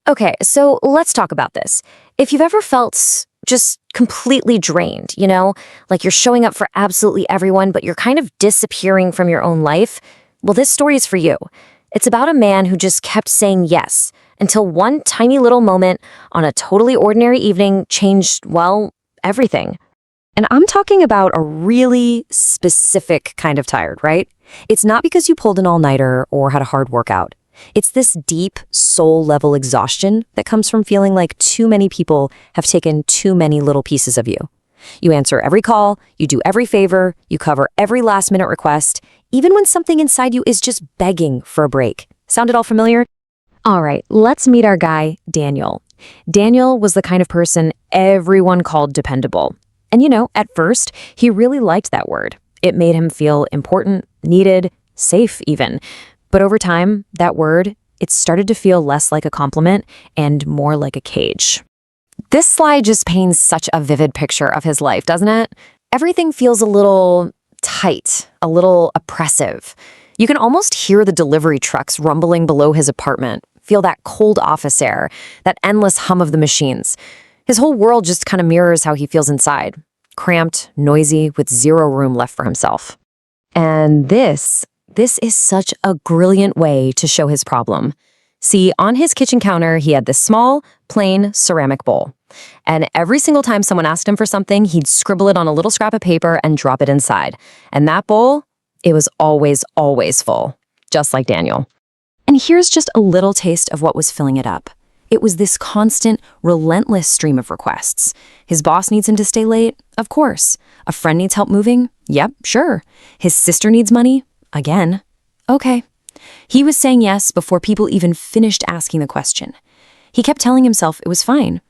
Okay, so let's talk about this. If you've ever felt just completely drained, like you're showing up for absolutely everyone, but you're kind of disappearing from your own life, well, this story is for you. It's about a man who just kept saying yes until one tiny little moment on a totally ordinary evening changed, well, everything. And I'm talking about a really specific kind of tired, right? It's not because you pulled an all-nighter or had a hard workout. It's this deep, soul-level exhaustion that comes from feeling like too many people have taken too many little pieces of you. You answer every call, you do every favor, you cover every last-minute request, even when something inside you is just begging for a break. Sound at all familiar? All right, let's meet our guy, Daniel. Daniel was the kind of person everyone called dependable. And at first, he really liked that word. It made him feel important, needed, safe even. But over time, that word, it started to feel less like a compliment and more like a cage. This slide just paints such a vivid picture of his life, doesn't it? Everything feels a little tight, a little oppressive. You can almost hear the delivery trucks rumbling below his apartment, feel that cold office air, that endless hum of the machines. His whole world just kind of mirrors how he feels inside, cramped, noisy, with zero room left for himself. And this is such a brilliant way to show his problem. See, on his kitchen counter, he had this small, plain ceramic bowl. And every single time someone asked him for something, he'd scribble it on a little scrap of paper and drop it inside. And that bowl, it was always, always full, just like Daniel. And here's just a little taste of what was filling it up. It was this constant, relentless stream of requests. His boss needs him to stay late? Of course. A friend needs help moving? Yep, sure. His sister needs money? Again. Okay. He was saying yes before people even finished asking the question. He kept telling himself it was fine.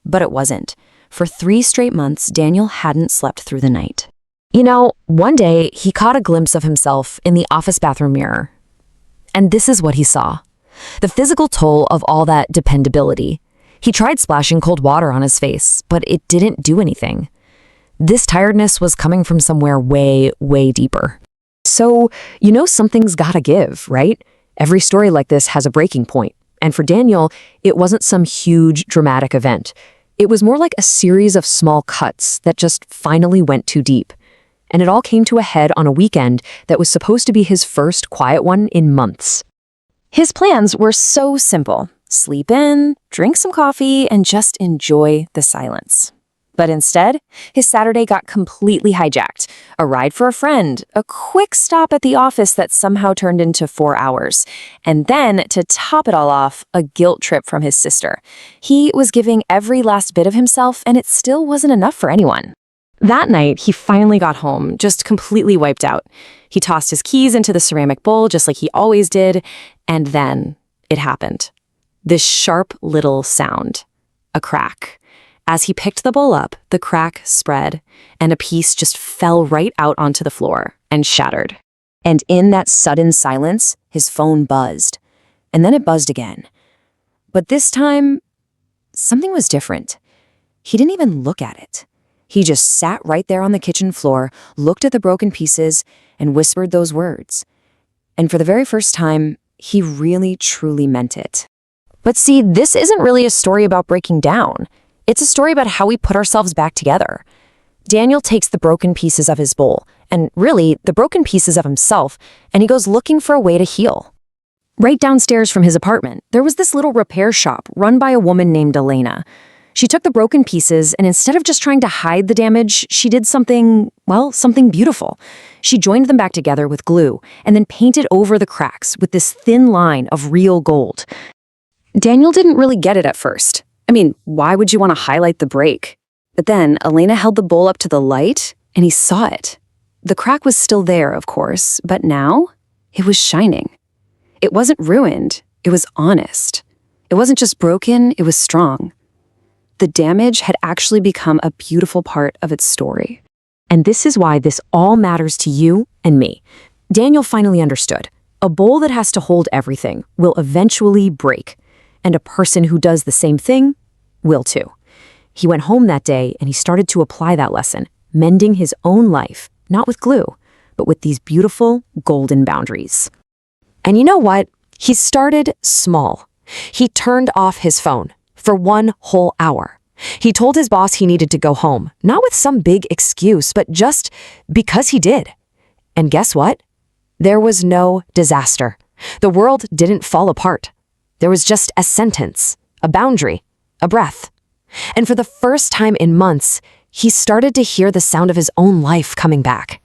But it wasn't. For 3 straight months, Daniel hadn't slept through the night. One day, he caught a glimpse of himself in the office bathroom mirror. And this is what he saw. The physical toll of all that dependability. He tried splashing cold water on his face, but it didn't do anything. This tiredness was coming from somewhere way, way deeper. So, something's gotta give, right? Every story like this has a breaking point. And for Daniel, it wasn't some huge, dramatic event. It was more like a series of small cuts that just finally went too deep. And it all came to a head on a weekend that was supposed to be his first quiet one in months. His plans were so simple. Sleep in, drink some coffee, and just enjoy the silence. But instead, his Saturday got completely hijacked. A ride for a friend, a quick stop at the office that somehow turned into 4 hours. And then, to top it all off, a guilt trip from his sister. He was giving every last bit of himself, and it still wasn't enough for anyone. That night, he finally got home, just completely wiped out. He tossed his keys into the ceramic bowl, just like he always did, and then it happened. This sharp little sound. A crack. As he picked the bowl up, the crack spread, and a piece just fell right out onto the floor and shattered. And in that sudden silence, his phone buzzed. And then it buzzed again. But this time, something was different. He didn't even look at it. He just sat right there on the kitchen floor, looked at the broken pieces, and whispered those words. And for the very first time, he really, truly meant it. But see, this isn't really a story about breaking down. It's a story about how we put ourselves back together. Daniel takes the broken pieces of his bowl, and really, the broken pieces of himself, and he goes looking for a way to heal. Right downstairs from his apartment, there was this little repair shop run by a woman named Elena. She took the broken pieces, and instead of just trying to hide the damage, she did something beautiful. She joined them back together with glue, and then painted over the cracks with this thin line of real gold. Daniel didn't really get it at first. Why would you want to highlight the break? But then Elena held the bowl up to the light, and he saw it. The crack was still there, of course, but now it was shining. It wasn't ruined, it was honest. It wasn't just broken, it was strong. The damage had actually become a beautiful part of its story. And this is why this all matters to you and me. Daniel finally understood. A bowl that has to hold everything will eventually break. And a person who does the same thing will too. He went home that day and he started to apply that lesson, mending his own life, not with glue, but with these beautiful golden boundaries. And you know what? He started small. He turned off his phone for 1 whole hour. He told his boss he needed to go home, not with some big excuse, but just because he did. And guess what? There was no disaster. The world didn't fall apart. There was just a sentence, a boundary, a breath. And for the first time in months, he started to hear the sound of his own life coming back.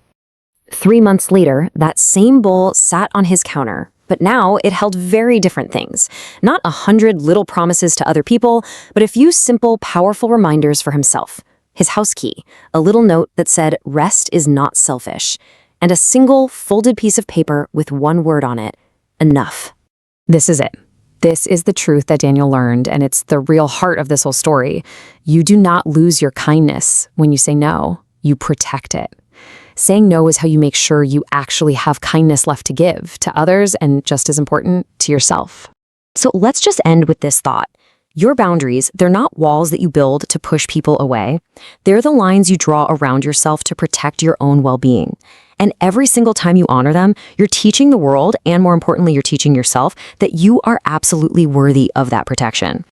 3 months later, that same bowl sat on his counter, but now it held very different things. Not 100 little promises to other people, but a few simple, powerful reminders for himself. His house key, a little note that said, "Rest is not selfish," and a single folded piece of paper with one word on it, "Enough." This is it. This is the truth that Daniel learned, and it's the real heart of this whole story. You do not lose your kindness when you say no. You protect it. Saying no is how you make sure you actually have kindness left to give to others and, just as important, to yourself. So let's just end with this thought. Your boundaries, they're not walls that you build to push people away. They're the lines you draw around yourself to protect your own well-being. And every single time you honor them, you're teaching the world, and more importantly, you're teaching yourself, that you are absolutely worthy of that protection.